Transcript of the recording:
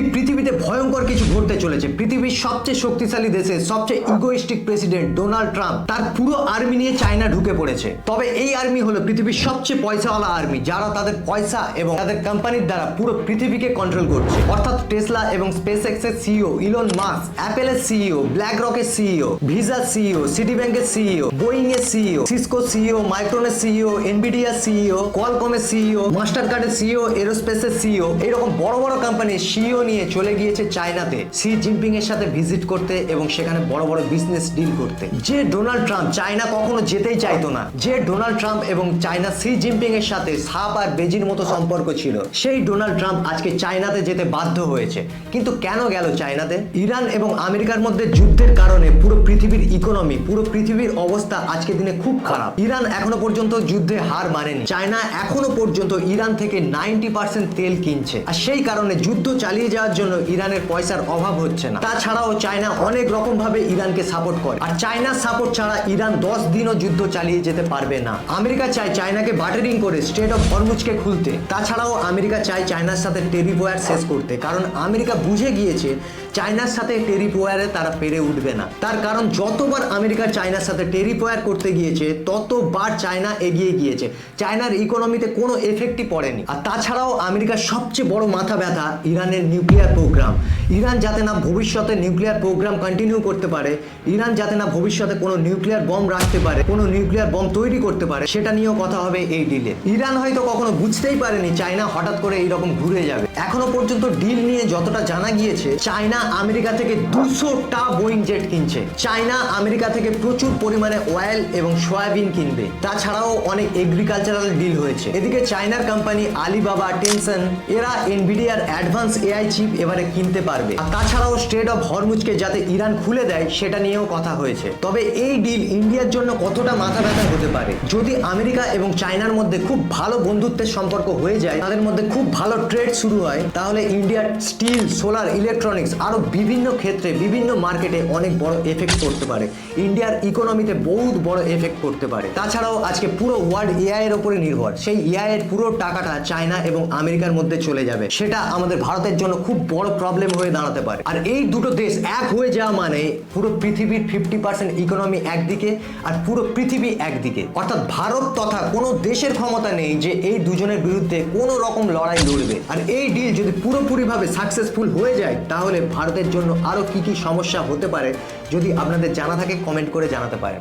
এই পৃথিবীতে ভয়ঙ্কর কিছু ঘটতে চলেছে। পৃথিবীর সবচেয়ে শক্তিশালী দেশে সবচেয়ে ইগোইস্টিক প্রেসিডেন্ট ডোনাল্ড ট্রাম্প তার পুরো আর্মি নিয়ে চায়না ঢুকে পড়েছে। তবে এই আর্মি হলো পৃথিবীর সবচেয়ে পয়সাওয়ালা আর্মি, যারা তাদের পয়সা এবং তাদের কোম্পানির দ্বারা পুরো পৃথিবীকে কন্ট্রোল করছে। অর্থাৎ টেসলা এবং স্পেসএক্স এর সিইও ইলন মাস্ক, অ্যাপেলের সিইও, ব্ল্যাক রকের সিইও, ভিসার সিইও, সিটি ব্যাংকের সিইও, বোয়িং এর সিইও, সিসকো সিইও, মাইক্রনের সিইও, এনভিডিয়ার সিইও, কোয়ালকমের সিইও, মাস্টার কার্ডের সিইও, এরোস্পেসের সিইও, এরকম বড় বড় কোম্পানির সিইও নিয়ে চলে গিয়েছে চায়নাতে শি জিনপিং এর সাথে ভিজিট করতে এবং সেখানে বড় বড় বিজনেস ডিল করতে। যে ডোনাল্ড ট্রাম্প চায়না কখনো যেতেই চাইতো না, যে ডোনাল্ড ট্রাম্প এবং চায়না শি জিনপিং এর সাথে সাপ আর বেজির মতো সম্পর্ক ছিল, সেই ডোনাল্ড ট্রাম্প আজকে চায়নাতে যেতে বাধ্য হয়েছে। কিন্তু কেন গেল চায়নাতে? ইরান এবং আমেরিকার মধ্যে যুদ্ধের কারণে পুরো পৃথিবীর ইকোনমি, পুরো পৃথিবীর অবস্থা আজকে দিনে খুব খারাপ। ইরান এখনো পর্যন্ত যুদ্ধে হার মানেনি। চায়না এখনো পর্যন্ত ইরান থেকে 90% তেল কিনছে, আর সেই কারণে যুদ্ধ চালিয়ে যাওয়ার জন্য ইরানের পয়সার অভাব হচ্ছে না। তাছাড়াও চায়না অনেক রকম ভাবে ইরানকে সাপোর্ট করে, আর চায়নার সাপোর্ট ছাড়া ইরান 10 দিনও যুদ্ধ চালিয়ে যেতে পারবে না। আমেরিকা চায় চায়নাকে বার্টারিং করে স্ট্রেট অফ হরমুজকে খুলতে। তাছাড়াও আমেরিকা চায় চায়নার সাথে টেরিফ ওয়ার শেষ করতে, কারণ আমেরিকা বুঝে গিয়েছে চায়নার সাথে টেরিফ ওয়ারে তারা পেরে উঠবে না। তার কারণ যতবার আমেরিকা চায়নার সাথে টেরিফ ওয়ার করতে গিয়েছে ততবার চায়না এগিয়ে গিয়েছে, চায়নার ইকোনমিতে কোনো এফেক্টই পড়েনি। আর তাছাড়াও আমেরিকার সবচেয়ে বড় মাথা ব্যথা ইরানের নিউক্লিয়ার প্রোগ্রাম। ইরান যাতে না ভবিষ্যতে নিউক্লিয়ার প্রোগ্রাম কন্টিনিউ করতে পারে, ইরান যাতে না ভবিষ্যতে কোনো নিউক্লিয়ার বম রাখতে পারে, কোনো নিউক্লিয়ার বম তৈরি করতে পারে, সেটা নিয়েও কথা হবে এই ডিলে। ইরান হয়তো কখনো বুঝতেই পারেনি চায়না হঠাৎ করে এইরকম ঘুরে যাবে। এখনো পর্যন্ত ডিল নিয়ে যতটা জানা গিয়েছে, চায়না আমেরিকা থেকে 200টা বোয়িং জেট কিনছে। চায়না আমেরিকা থেকে প্রচুর পরিমাণে অয়েল এবং সয়াবিন কিনবে। তাছাড়াও অনেক এগ্রিকালচারাল ডিল হয়েছে। এদিকে চায়নার কোম্পানি আলিবাবা, টেনশন, এরা এনভিডিয়ার অ্যাডভান্স এআই চিপ এবারে কিনতে পারবে। আর তাছাড়াও স্ট্রেট অফ হরমুজকে যাতে ইরান খুলে দেয় সেটা নিয়েও কথা হয়েছে। তবে এই ডিল ইন্ডিয়ার জন্য কতটা মাথা ব্যথা হতে পারে? যদি আমেরিকা এবং চায়নার মধ্যে খুব ভালো বন্ধুত্বের সম্পর্ক হয়ে যায়, তাদের মধ্যে খুব ভালো ট্রেড শুরু হয়, তাহলে ইন্ডিয়ার স্টিল, সোলার, ইলেকট্রনিক্স আরো বিভিন্ন ক্ষেত্রে, বিভিন্ন মার্কেটে অনেক বড় এফেক্ট করতে পারে। ইন্ডিয়ার ইকোনমিতে বহুত বড় এফেক্ট করতে পারে। তাছাড়াও আজকে পুরো ওয়ার্ল্ড এআই এর উপরে নির্ভর। সেই এআই এর পুরো টাকাটা চায়না এবং আমেরিকার মধ্যে চলে যাবে। সেটা আমাদের ভারতের জন্য খুব বড় প্রবলেম হয়ে দাঁড়াতে পারে। আর এই দুটো দেশ এক হয়ে যাওয়া মানে পুরো পৃথিবীর 50% ইকোনমি একদিকে আর পুরো পৃথিবী একদিকে। অর্থাৎ ভারত তথা কোনো দেশের ক্ষমতা নেই যে এই দুজনের বিরুদ্ধে কোনো রকম লড়াই লড়বে। আর এই ডিল যদি পুরোপুরিভাবে সাকসেসফুল হয়ে যায়, তাহলে ভারতের জন্য আরো কি কি সমস্যা হতে পারে, যদি আপনাদের জানা থাকে কমেন্ট করে জানাতে পারেন।